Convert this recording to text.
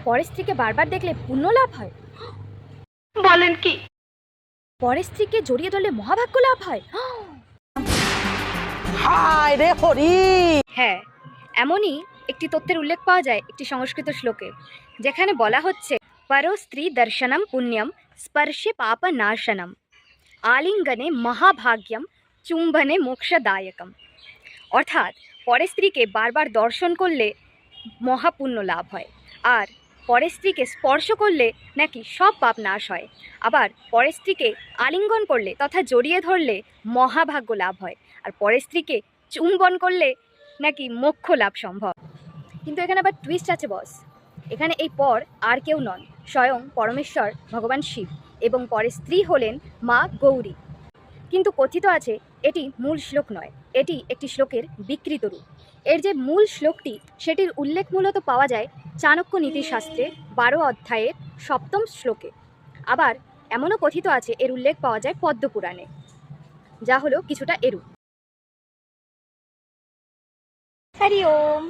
পরের স্ত্রীকে বারবার দেখলে পুণ্য লাভ হয়। বলেন কি? পরের স্ত্রীকে জড়িয়ে ধরলে মহাভাগ্য লাভ হয়। হায় রে হরি। হ্যাঁ, এমনই একটি তথ্যের উল্লেখ পাওয়া যায় একটি সংস্কৃত শ্লোকে, যেখানে বলা হচ্ছে পরো স্ত্রী দর্শনম পুণ্যম স্পর্শে পাপ নাশনম আলিঙ্গনে মহাভাগ্যম চুম্বনে মোক্ষদায়কম। অর্থাৎ পরের স্ত্রীকে বারবার দর্শন করলে মহাপুণ্য লাভ হয়, আর পরের স্ত্রীকে স্পর্শ করলে নাকি সব পাপ নাশ হয়। আবার পরের স্ত্রীকে আলিঙ্গন করলে তথা জড়িয়ে ধরলে মহাভাগ্য লাভ হয়, আর পরের স্ত্রীকে চুম্বন করলে নাকি মোক্ষ লাভ সম্ভব। কিন্তু এখানে আবার টুইস্ট আছে বস। এখানে এই পর আর কেউ নন, স্বয়ং পরমেশ্বর ভগবান শিব, এবং পরের স্ত্রী হলেন মা গৌরী। কিন্তু কথিত আছে এটি মূল শ্লোক নয়, এটি একটি শ্লোকের বিকৃত রূপ। এর যে মূল শ্লোকটি সেটির উল্লেখ মূলত পাওয়া যায় চাণক্য নীতিশাস্ত্রে 12 অধ্যায়ের 7ম শ্লোকে। আবার এমনও কথিত আছে এর উল্লেখ পাওয়া যায় পদ্মপুরাণে, যা হলো কিছুটা এরূপ। হরি ওম।